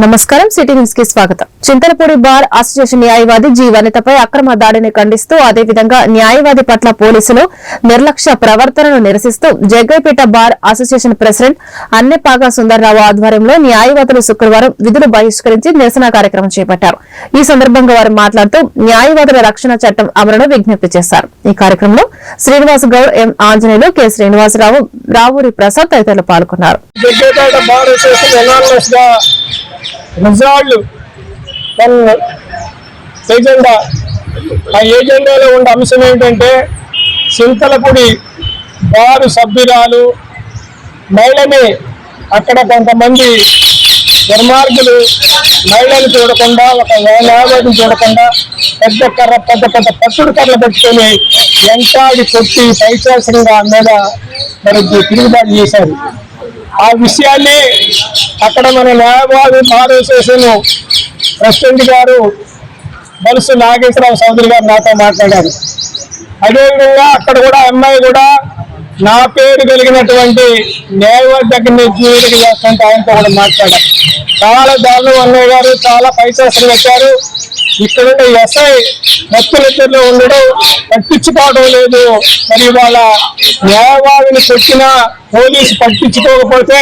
నమస్కారం city news కి స్వాగతం. చింతలపూడి బార్ అసోసియేషన్ న్యాయవాది జి వనితపై అక్రమ దాడిని ఖండిస్తూ అదేవిధంగా న్యాయవాది పట్ల పోలీసులు నిర్లక్ష్య ప్రవర్తనను నిరసిస్తూ Jaggaiahpet bar association president Annepaga Sundararao ఆధ్వర్యంలో న్యాయవాదులు శుక్రవారం విధులు బహిష్కరించి నిరసన కార్యక్రమం చేపట్టారు. ఈ సందర్భంగా వారు మాట్లాడుతూ న్యాయవాదుల రక్షణ చట్టం అమలును విజ్ఞప్తి చేశారు. ఈ కార్యక్రమంలో శ్రీనివాస్ గౌడ్, ఎం ఆంజనేయులు, కె శ్రీనివాసరావు, రావూరి ప్రసాద్ తదితరులు పాల్గొన్నారు. ఏజెండాలో ఉన్న అంశం ఏంటంటే చింతలపూడి బారు సభ్యురాలు మహిళని అక్కడ కొంతమంది దుర్మార్గులు మహిళలు చూడకుండా, ఒక న్యాయవాదిని చూడకుండా పెద్ద పట్టుడు కర్రలు పెట్టుకొని వెంటాడి కొట్టి పైశాసంగా మీద మరి తిరుగుబాటు చేశారు. ఆ విషయాన్ని అక్కడ మన న్యాయవాది బార్ అసోసియేషన్ ప్రెసిడెంట్ గారు బలుసు నాగేశ్వరరావు చౌదరి గారు నాతో మాట్లాడారు. అదేవిధంగా అక్కడ కూడా అమ్మాయి కూడా నా పేరు కలిగినటువంటి న్యాయవాది దగ్గర నుంచి చేస్తుంటే ఆయనతో కూడా మాట్లాడారు. చాలా దారుణం అన్నయ్య గారు, చాలా పైశాసనం పెట్టారు. ఇక్కడ ఎస్ఐ భక్తులిద్దరిలో ఉండడం పట్టించుకోవడం లేదు. మరి వాళ్ళ న్యాయవాదిని కొట్టిన పోలీసు పట్టించుకోకపోతే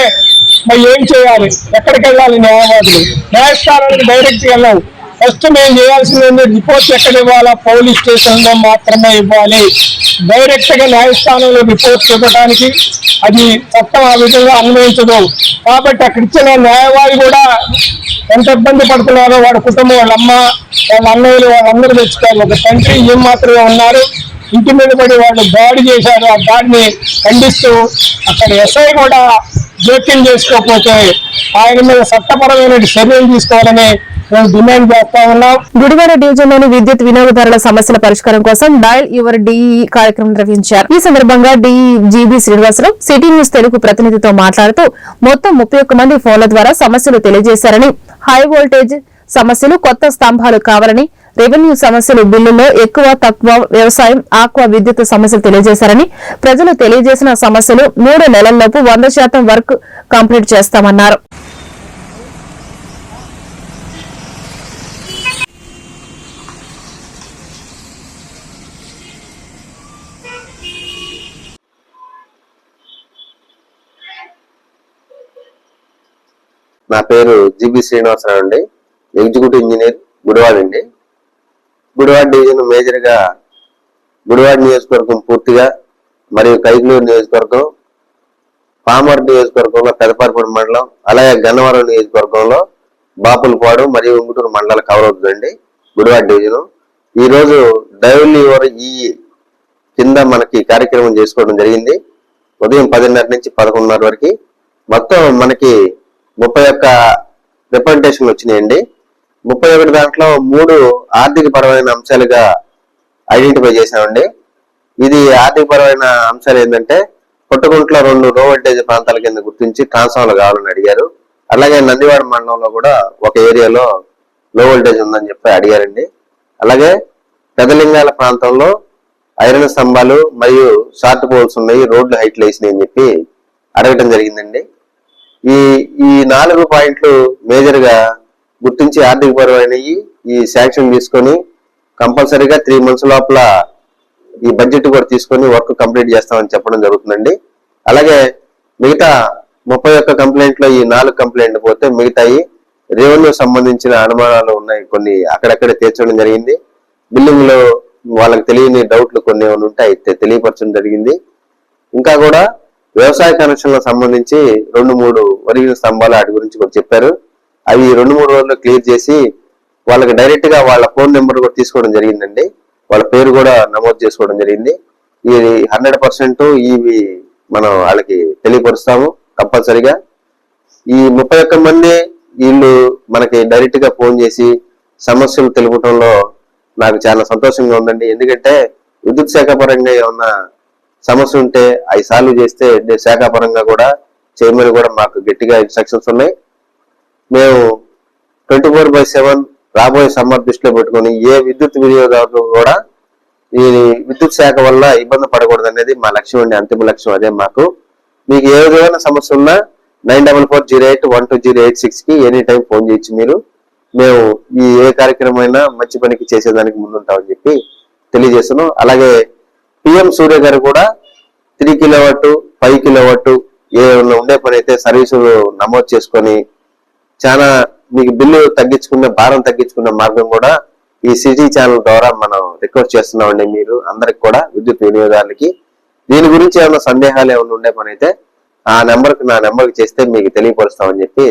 మరి ఏం చేయాలి? ఎక్కడికి వెళ్ళాలి? న్యాయవాదులు న్యాయస్థానానికి డైరెక్ట్ వెళ్ళాలి. ఫస్ట్ మేము చేయాల్సింది రిపోర్ట్ ఎక్కడ ఇవ్వాలా? పోలీస్ స్టేషన్ లో మాత్రమే ఇవ్వాలి. డైరెక్ట్ గా న్యాయస్థానంలో రిపోర్ట్ ఇవ్వడానికి అది చట్టం ఆ విధంగా అన్వయించదు. కాబట్టి అక్కడ ఇచ్చిన న్యాయవాది కూడా ఎంత ఇబ్బంది పడుతున్నారో వాడి కుటుంబం, వాళ్ళ అమ్మ, వాళ్ళ అన్నయ్యలు, వాళ్ళందరూ తెచ్చుకోవాలి. ఒక తండ్రి ఏం మాత్రమే ఉన్నారు. ఇంటి మీద పడి వాళ్ళు దాడి చేశారు. ఆ దాడిని ఖండిస్తూ అక్కడ ఎస్ఐ కూడా జోక్యం చేసుకోకపోతే ఆయన మీద చట్టపరమైన చర్యలు తీసుకోవాలని డిమాండ్ చేస్తా ఉన్నాం. గుడివాడ డివిజన్ లోని విద్యుత్ వినియోగదారుల సమస్యల పరిష్కారం కోసం డయల్ యువర్ డిఈ కార్యక్రమం నిర్వహించారు. ఈ సందర్భంగా DE GB Srinivasarao city news Telugu ప్రతినిధితో మాట్లాడుతూ మొత్తం 31 మంది ఫోన్ల ద్వారా సమస్యలు తెలియజేశారని, హై వోల్టేజ్ సమస్యలు, కొత్త స్తంభాలు కావాలని, రెవెన్యూ సమస్యలు, బిల్లుల్లో ఎక్కువ తక్కువ, వ్యవసాయం, ఆక్వా, విద్యుత్ సమస్యలు తెలియజేశారని, ప్రజలు తెలియజేసిన సమస్యలు 3 నెలల్లోపు 100% వర్క్ కంప్లీట్ చేస్తామన్నారు. నా పేరు జీబీ శ్రీనివాసరావు అండి. ఎగ్జిక్యూటివ్ ఇంజనీర్, గుడివాడ అండి. గుడివాడ డివిజన్ మేజర్ గా గుడివాడ నియోజకవర్గం పూర్తిగా, మరియు కైకలూరు నియోజకవర్గం, పామర్ నియోజకవర్గంలో పెదపారిపూడి మండలం, అలాగే గన్నవరం నియోజకవర్గంలో బాపులపాడు మరియు ఉంగుటూరు మండలాలు కవర్ అవుతుందండి గుడివాడ డివిజన్. ఈ రోజు డయల్ యువర్ ఈ కింద మనకి కార్యక్రమం చేసుకోవడం జరిగింది. ఉదయం 10:30 నుంచి 11:30 వరకు మొత్తం మనకి 31 రిప్రజెంటేషన్లు వచ్చినాయండి. 31 దాంట్లో 3 ఆర్థిక పరమైన అంశాలుగా ఐడెంటిఫై చేసామండి. ఇది ఆర్థిక పరమైన అంశాలు ఏంటంటే, పుట్టగుంట్లో 2 లో వోల్టేజ్ ప్రాంతాల కింద గుర్తించి ట్రాన్స్ఫార్మర్లు కావాలని అడిగారు. అలాగే నందివాడ మండలంలో కూడా ఒక ఏరియాలో లో వోల్టేజ్ ఉందని చెప్పి అడిగారండి. అలాగే పెదలింగాల ప్రాంతంలో ఐరన్ స్తంభాలు మరియు షార్ట్ పోల్స్ ఉన్నాయి, రోడ్లు హైట్లు వేసినాయి అని చెప్పి అడగటం జరిగిందండి. ఈ 4 పాయింట్లు మేజర్ గా గుర్తించి ఆర్థిక పరమైనవి ఈ శాంక్షన్ తీసుకొని కంపల్సరీగా 3 months లోపల ఈ బడ్జెట్ కూడా తీసుకొని వర్క్ కంప్లీట్ చేస్తామని చెప్పడం జరుగుతుందండి. అలాగే మిగతా 31 కంప్లైంట్లో ఈ 4 కంప్లైంట్లు పోతే మిగతాయి రెవెన్యూ సంబంధించిన అనుమానాలు ఉన్నాయి, కొన్ని అక్కడక్కడే తీర్చడం జరిగింది. బిల్డింగ్ లో వాళ్ళకి తెలియని డౌట్లు కొన్ని ఏమైనా ఉంటాయి తెలియపరచడం జరిగింది. ఇంకా కూడా వ్యవసాయ కనెక్షన్లకు సంబంధించి 2-3 ఒరిగిన స్తంభాలు వాటి గురించి కూడా చెప్పారు. అవి 2-3 రోజుల్లో క్లియర్ చేసి వాళ్ళకి డైరెక్ట్ గా వాళ్ళ ఫోన్ నెంబర్ కూడా తీసుకోవడం జరిగిందండి. వాళ్ళ పేరు కూడా నమోదు చేసుకోవడం జరిగింది. ఇది 100% ఇవి మనం వాళ్ళకి తెలియపరుస్తాము కంపల్సరిగా. ఈ 31 మంది వీళ్ళు మనకి డైరెక్ట్ గా ఫోన్ చేసి సమస్యలు తెలుపటంలో నాకు చాలా సంతోషంగా ఉందండి. ఎందుకంటే విద్యుత్ శాఖ పరంగా ఏమన్నా సమస్య ఉంటే అవి సాల్వ్ చేస్తే శాఖాపరంగా కూడా చైర్మన్ కూడా మాకు గట్టిగా ఇన్స్ట్రక్షన్స్ ఉన్నాయి. మేము 24/7 రాబోయే సమ్మర్ దృష్టిలో పెట్టుకుని ఏ విద్యుత్ వినియోగదారులు కూడా ఈ విద్యుత్ శాఖ వల్ల ఇబ్బంది పడకూడదు అనేది మా లక్ష్యం అండి. అంతిమ లక్ష్యం అదే మాకు. మీకు ఏ విధమైన సమస్య ఉన్నా 9440812086 కి ఎనీ టైం ఫోన్ చేయొచ్చు మీరు. మేము ఈ ఏ కార్యక్రమం అయినా మంచి పనికి చేసేదానికి ముందుంటామని చెప్పి తెలియజేస్తున్నాం. అలాగే పిఎం సూర్య గారు కూడా 3 కిలోవాట్ 5 కిలోవాట్ ఏమైనా ఉండే పని అయితే సర్వీసులు నమోదు చేసుకొని చాలా మీకు బిల్లు తగ్గించుకునే భారం తగ్గించుకునే మార్గం కూడా ఈ సిటీ ఛానల్ ద్వారా మనం రిక్వెస్ట్ చేస్తున్నామండి. మీరు అందరికి కూడా విద్యుత్ వినియోగదారులకి దీని గురించి ఏమైనా సందేహాలు ఏమైనా ఉండే పని అయితే నా నెంబర్కి చేస్తే మీకు తెలియపరుస్తామని చెప్పి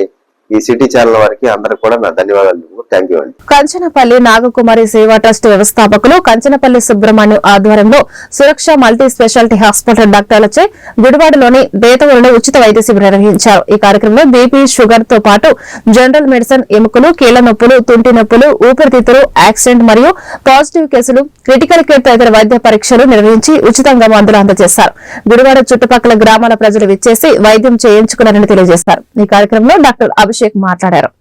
ఈ సిటీ ఛానల్ వారికి అందరికి కూడా నా ధన్యవాదాలు. థ్యాంక్ యూ అండి. కంచనపల్లి నాగకుమారి సేవా ట్రస్ట్ వ్యవస్థాపకులు కంచనపల్లి సుబ్రహ్మణ్యం ఆధ్వర్యంలో సురక్ష మల్టీ స్పెషాలిటీ హాస్పిటల్ డాక్టర్లచే గుడివాడలోని బేతవూరులో ఉచిత వైద్య శిబిరం నిర్వహించారు. ఈ కార్యక్రమంలో బీపీ, షుగర్ తో పాటు జనరల్ మెడిసిన్, ఎముకలు, కీళ్ల నొప్పులు, తుంటి నొప్పులు, ఊపిరితిత్తులు, యాక్సిడెంట్ మరియు పాజిటివ్ కేసులు, క్రిటికల్ కేర్ తదితర వైద్య పరీక్షలు నిర్వహించి ఉచితంగా మందులు అందజేశారు. గుడివాడ చుట్టుపక్కల గ్రామాల ప్రజలు విచ్చేసి వైద్యం చేయించుకున్నారని తెలియజేశారు. ఈ కార్యక్రమంలో డాక్టర్ అభిషేక్ మాట్లాడారు.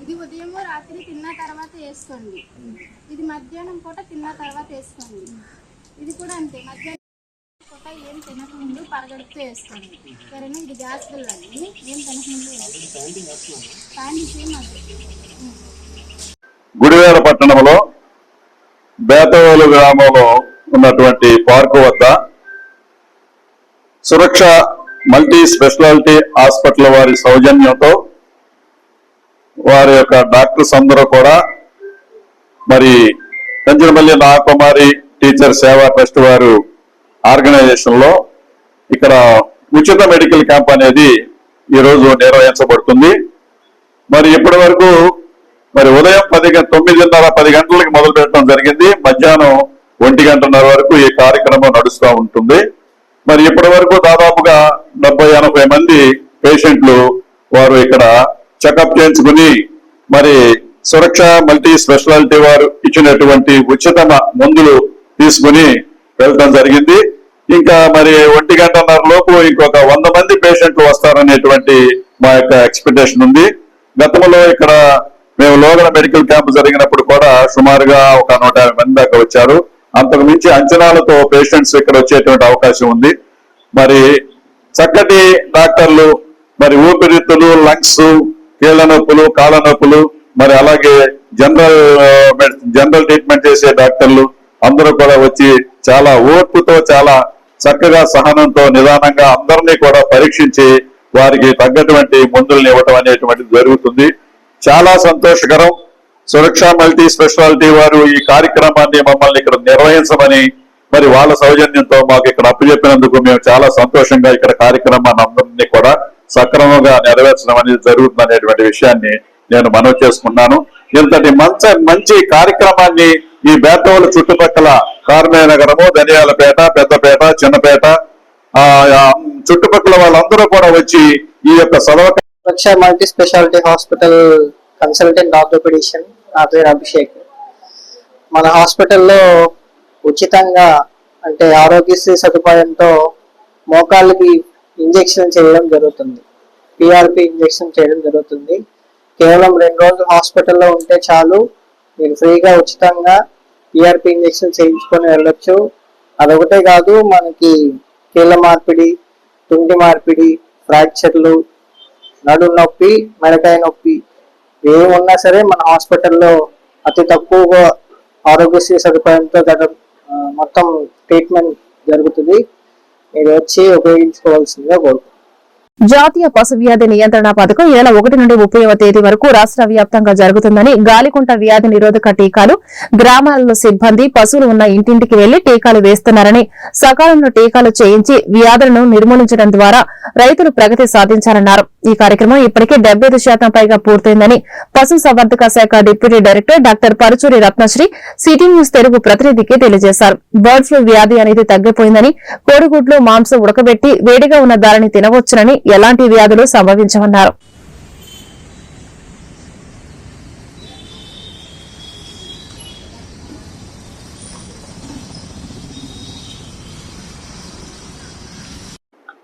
ఇది ఉదయం రాత్రి తిన్న తర్వాత వేసుకోండి. ఇది మధ్యాహ్నం పూట తిన్న తర్వాత వేసుకోండి. ఇది కూడా అంతే, మధ్యాహ్నం పూట ఏం తినకముందు పరగడుపుతో వేసుకోండి. సరేనా? ఇది గ్యాస్ బిల్ అండి, ఏం తినకముందు. గుడివాడ పట్టణంలో బేతవోలు గ్రామంలో ఉన్నటువంటి పార్కు వద్ద సురక్ష మల్టీ స్పెషాలిటీ హాస్పిటల్ వారి సౌజన్యంతో వారి యొక్క డాక్టర్స్ అందరూ కూడా మరి కంచనపల్లి నాగకుమారి టీచర్ సేవా ట్రస్ట్ వారు ఆర్గనైజేషన్ లో ఇక్కడ ఉచిత మెడికల్ క్యాంప్ అనేది ఈరోజు నిర్వహించబడుతుంది. మరి ఇప్పటి వరకు మరి ఉదయం 9:30-10 గంటలకి మొదలు పెట్టడం జరిగింది. మధ్యాహ్నం 1:30 వరకు ఈ కార్యక్రమం నడుస్తూ ఉంటుంది. మరి ఇప్పటి వరకు దాదాపుగా 70-80 మంది పేషెంట్లు వారు ఇక్కడ చెకప్ చేయించుకుని మరి సురక్ష మల్టీ స్పెషాలిటీ వారు ఇచ్చినటువంటి ఉచిత మందులు తీసుకుని వెళ్ళడం జరిగింది. ఇంకా మరి 1:30 లోపు ఇంకొక 100 మంది పేషెంట్లు వస్తారనేటువంటి మా యొక్క ఎక్స్పెక్టేషన్ ఉంది. గతంలో ఇక్కడ మేము లోగడ మెడికల్ క్యాంప్ జరిగినప్పుడు కూడా సుమారుగా ఒక 150 మంది దాకా వచ్చారు. అంతకు మించి అంచనాలతో పేషెంట్స్ ఇక్కడ వచ్చేటువంటి అవకాశం ఉంది. మరి చక్కటి డాక్టర్లు, మరి ఊపిరితిత్తులు, లంగ్స్, కీళ్ల నొప్పులు, కాళ్ళ నొప్పులు, మరి అలాగే జనరల్ ట్రీట్మెంట్ చేసే డాక్టర్లు అందరూ కూడా వచ్చి చాలా ఓర్పుతో, చాలా చక్కగా, సహనంతో, నిదానంగా అందరినీ కూడా పరీక్షించి వారికి తగ్గటువంటి మందులను ఇవ్వటం అనేటువంటిది జరుగుతుంది. చాలా సంతోషకరం. సురక్ష మల్టీ స్పెషాలిటీ వారు ఈ కార్యక్రమాన్ని మమ్మల్ని ఇక్కడ నిర్వహించమని మరి వాళ్ళ సౌజన్యంతో మాకు ఇక్కడ అప్పచెప్పినందుకు మేము చాలా సంతోషంగా ఇక్కడ కార్యక్రమాన్ని అందరినీ కూడా సక్రమంగా నెరవేర్చడం అనేది జరుగుతుంది అనేటువంటి విషయాన్ని నేను మనవి చేసుకున్నాను. ఇంతటి మంచి కార్యక్రమాన్ని ఈ బేతవోలు చుట్టుపక్కల కార్మే నగరము, ధనియాలపేట, పెద్దపేట, చిన్నపేట చుట్టుపక్కల వాళ్ళందరూ కూడా వచ్చి ఈ యొక్క Suraksha multi speciality hospital consultant orthopedician. నా పేరు అభిషేక్. మన హాస్పిటల్లో ఉచితంగా అంటే ఆరోగ్యశ్రీ సదుపాయంతో మోకాళ్ళకి ఇంజెక్షన్ చేయడం జరుగుతుంది. పిఆర్పి ఇంజెక్షన్ చేయడం జరుగుతుంది. కేవలం 2 రోజులు హాస్పిటల్లో ఉంటే చాలు, మీరు ఫ్రీగా ఉచితంగా పిఆర్పి ఇంజెక్షన్ చేయించుకొని వెళ్ళొచ్చు. అదొకటే కాదు, మనకి కీళ్ళ మార్పిడి, తుంటి మార్పిడి, ఫ్రాక్చర్లు, నడు నొప్పి, మెడకాయ నొప్పి ఏమున్నా సరే మన హాస్పిటల్లో అతి తక్కువగా ఆరోగ్యశ్రీ సదుపాయంతో మొత్తం ట్రీట్మెంట్ జరుగుతుంది. మీరు వచ్చి ఉపయోగించుకోవాల్సిందిగా కోరుకుంటున్నాను. జాతీయ పశు వ్యాధి నియంత్రణ పథకం ఈ నెల 1 నుండి 30వ తేదీ వరకు రాష్ట్ర వ్యాప్తంగా జరుగుతుందని, గాలికుంట వ్యాధి నిరోధక టీకాలు గ్రామాలలో సిబ్బంది పశువులు ఉన్న ఇంటింటికి వెళ్లి టీకాలు వేస్తున్నారని, సకాలంలో టీకాలు చేయించి వ్యాధులను నిర్మూలించడం ద్వారా రైతులు ప్రగతి సాధించాలన్నారు. ఈ కార్యక్రమం ఇప్పటికే 75% పైగా పూర్తయిందని పశు సంవర్ధక శాఖ deputy director doctor Paruchuri Ratnasri city news Telugu ప్రతినిధికి తెలియజేశారు. బర్డ్ ఫ్లూ వ్యాధి అనేది తగ్గిపోయిందని, కోడిగుడ్లు మాంసం ఉడకబెట్టి వేడిగా ఉన్న దానిని తినవచ్చునని, ఎలాంటి వ్యాధులు సంభవించమన్నారు.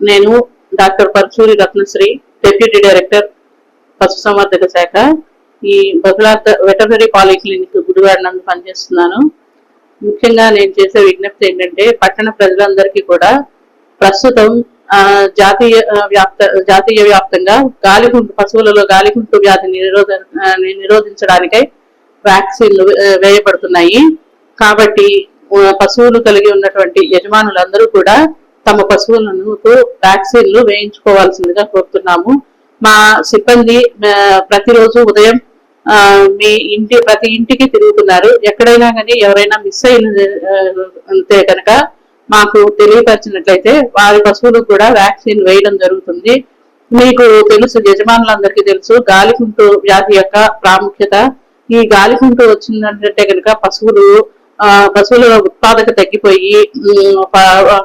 నేను doctor Paruchuri Ratnasri, deputy director పశు సంవర్ధక శాఖ, ఈ బహుళార్థ వెటర్నరీ పాలిక్లినిక్ గుడివాడ నందు పనిచేస్తున్నాను. ముఖ్యంగా నేను చేసే విజ్ఞప్తి ఏంటంటే, పట్టణ ప్రజలందరికీ కూడా ప్రస్తుతం జాతీయ వ్యాప్తంగా గాలికుంటు పశువులలో గాలికుంటు వ్యాధి నిరోధించడానికై వ్యాక్సిన్లు వేయబడుతున్నాయి. కాబట్టి పశువులు కలిగి ఉన్నటువంటి యజమానులందరూ కూడా తమ పశువులను వ్యాక్సిన్లు వేయించుకోవాల్సిందిగా కోరుతున్నాము. మా సిబ్బంది ప్రతిరోజు ఉదయం ప్రతి ఇంటికి తిరుగుతున్నారు. ఎక్కడైనా కానీ ఎవరైనా మిస్ అయితే కనుక మాకు తెలియపరిచినట్లయితే వారి పశువులు కూడా వ్యాక్సిన్ వేయడం జరుగుతుంది. మీకు తెలుసు, యజమానులందరికీ తెలుసు గాలికుంటు వ్యాధి యొక్క ప్రాముఖ్యత. ఈ గాలికుంటు వచ్చిందంటే కనుక పశువుల ఉత్పాదక తగ్గిపోయి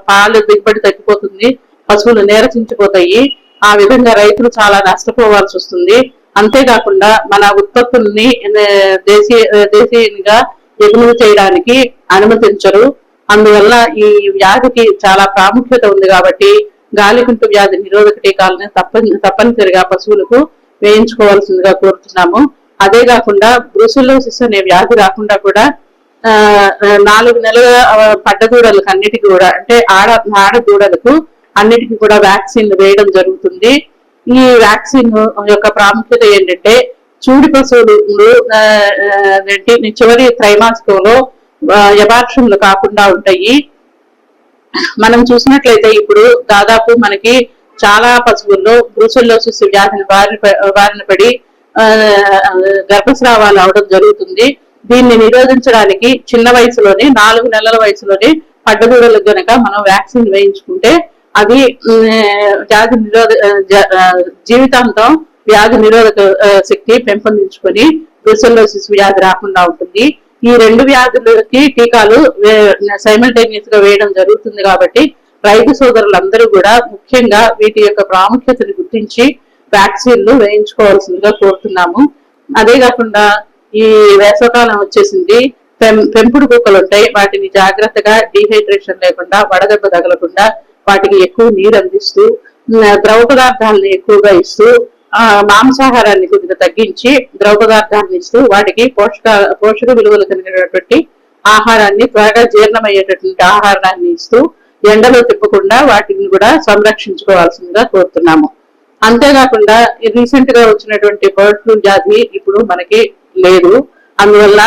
పాల దిగుబడి తగ్గిపోతుంది, పశువులు నీరసించిపోతాయి. ఆ విధంగా రైతులు చాలా నష్టపోవాల్సి వస్తుంది. అంతేకాకుండా మన ఉత్పత్తుల్ని దేశీయంగా ఎగుమతి చేయడానికి అనుమతించరు. అందువల్ల ఈ వ్యాధికి చాలా ప్రాముఖ్యత ఉంది. కాబట్టి గాలికుంటు వ్యాధి నిరోధక టీకాలను తప్పనిసరిగా పశువులకు వేయించుకోవాల్సిందిగా కోరుతున్నాము. అదే కాకుండా బ్రూసిల్లోసిస్ అనే వ్యాధి రాకుండా కూడా 4 నెలల పడ్డదూడలకు అన్నిటికీ కూడా, అంటే ఆడ దూడలకు అన్నిటికీ కూడా వ్యాక్సిన్ వేయడం జరుగుతుంది. ఈ వ్యాక్సిన్ యొక్క ప్రాముఖ్యత ఏంటంటే, చూడి పశువులు చివరి త్రైమాసికంలో యబార్షన్లు కాకుండా ఉంటాయి. మనం చూసినట్లయితే ఇప్పుడు దాదాపు మనకి చాలా పశువుల్లో బ్రూసిల్లోసిస్ వ్యాధిని బారిన పడి గర్భస్రావాలు అవడం జరుగుతుంది. దీన్ని నిరోధించడానికి చిన్న వయసులోనే 4 నెలల వయసులోనే పడ్డదూడలకు గనక మనం వ్యాక్సిన్ వేయించుకుంటే అది జీవితాంతం వ్యాధి నిరోధక శక్తి పెంపొందించుకొని బ్రూసిల్లోసిస్ వ్యాధి రాకుండా ఉంటుంది. ఈ 2 వ్యాధులకి టీకాలు సైమల్టేనియస్ గా వేయడం జరుగుతుంది. కాబట్టి రైతు సోదరులందరూ కూడా ముఖ్యంగా వీటి యొక్క ప్రాముఖ్యతను గుర్తించి వ్యాక్సిన్లు వేయించుకోవాల్సిందిగా కోరుతున్నాము. అదే కాకుండా ఈ వేసవకాలం వచ్చేసింది, పెంపుడు కుక్కలు ఉంటాయి. వాటిని జాగ్రత్తగా డీహైడ్రేషన్ లేకుండా, వడదెబ్బ తగలకుండా వాటికి ఎక్కువ నీరు అందిస్తూ, ద్రవ పదార్థాలను ఎక్కువగా ఇస్తూ, మాంసాహారాన్ని కొద్దిగా తగ్గించి ద్రవ పదార్థాలను ఇస్తూ వాటికి పోషక విలువలు కలిగినటువంటి ఆహారాన్ని, త్వరగా జీర్ణమయ్యేటటువంటి ఆహారాన్ని ఇస్తూ ఎండలో తిప్పకుండా వాటిని కూడా సంరక్షించుకోవాల్సిందిగా కోరుతున్నాము. అంతేకాకుండా రీసెంట్ గా వచ్చినటువంటి బర్డ్ ఫ్లూ వ్యాధి ఇప్పుడు మనకి లేదు. అందువల్ల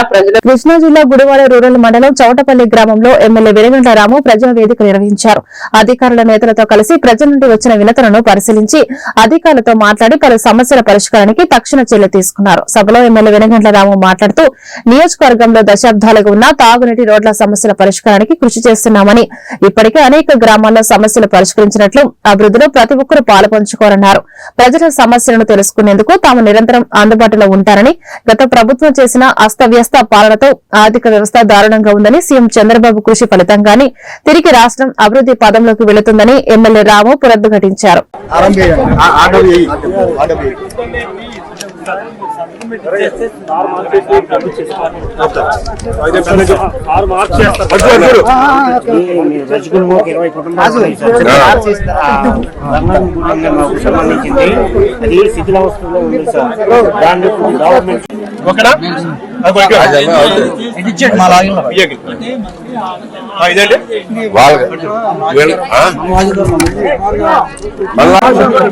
కృష్ణా జిల్లా గుడివాడ రూరల్ మండలం చౌటపల్లి గ్రామంలో ఎమ్మెల్యే వెనుగండ్ల రాము ప్రజావేదిక నిర్వహించారు. అధికారుల నేతలతో కలిసి ప్రజల నుండి వచ్చిన వినతులను పరిశీలించి అధికారులతో మాట్లాడి పలు సమస్యల పరిష్కారానికి తక్షణ చర్యలు తీసుకున్నారు. సభలో ఎమ్మెల్యే వెనుగండ్ల రాము మాట్లాడుతూ నియోజకవర్గంలో దశాబ్దాలుగా ఉన్న తాగునీటి రోడ్ల సమస్యల పరిష్కారానికి కృషి చేస్తున్నామని, ఇప్పటికే అనేక గ్రామాల్లో సమస్యలు పరిష్కరించినట్లు, అభివృద్ధిలో ప్రతి ఒక్కరూ పాలుపంచుకోవాలన్నారు. ప్రజల సమస్యలను తెలుసుకునేందుకు తాము నిరంతరం అందుబాటులో ఉంటారని, గత ప్రభుత్వం చేసిన అస్తవ్యస్త పాలనతో ఆర్థిక వ్యవస్థ దారుణంగా ఉందని, సీఎం చంద్రబాబు కృషి ఫలితంగానే తిరిగి రాష్ట్రం అభివృద్ధి పదంలోకి వెళుతుందని ఎమ్మెల్యే రాము పునరుద్ఘాటించారు. 20 కుటుంబాలు సంబంధించింది. అది శిథిలావస్థలో ఉంది సార్. దాన్ని గవర్నమెంట్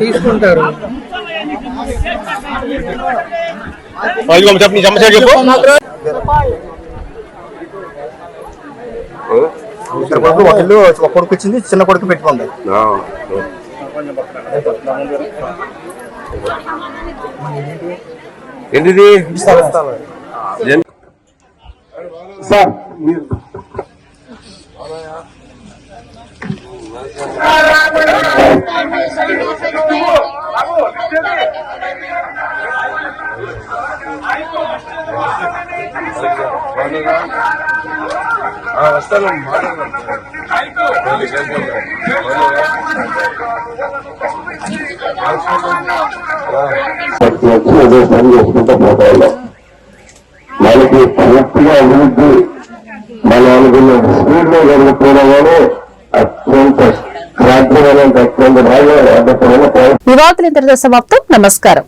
తీసుకుంటారు. చెప్పు సమస్య చెప్పు. ఇద్దరు కొడుకు ఒక ఇల్లు ఒక కొడుకు వచ్చింది, చిన్న కొడుకు పెట్టుకోండి. ఏంటిది సార్ వస్తాను. అదే పని చేసుకుంటూ పోతాయి. మనకి పూర్తిగా అభివృద్ధి మన అనుకున్న స్పీడ్ లో జరుగుతున్నా కానీ అత్యంత సాధ్యమైన అత్యంత బాగా ఈ వార్తలు ఇంతటితో సమాప్తం. నమస్కారం.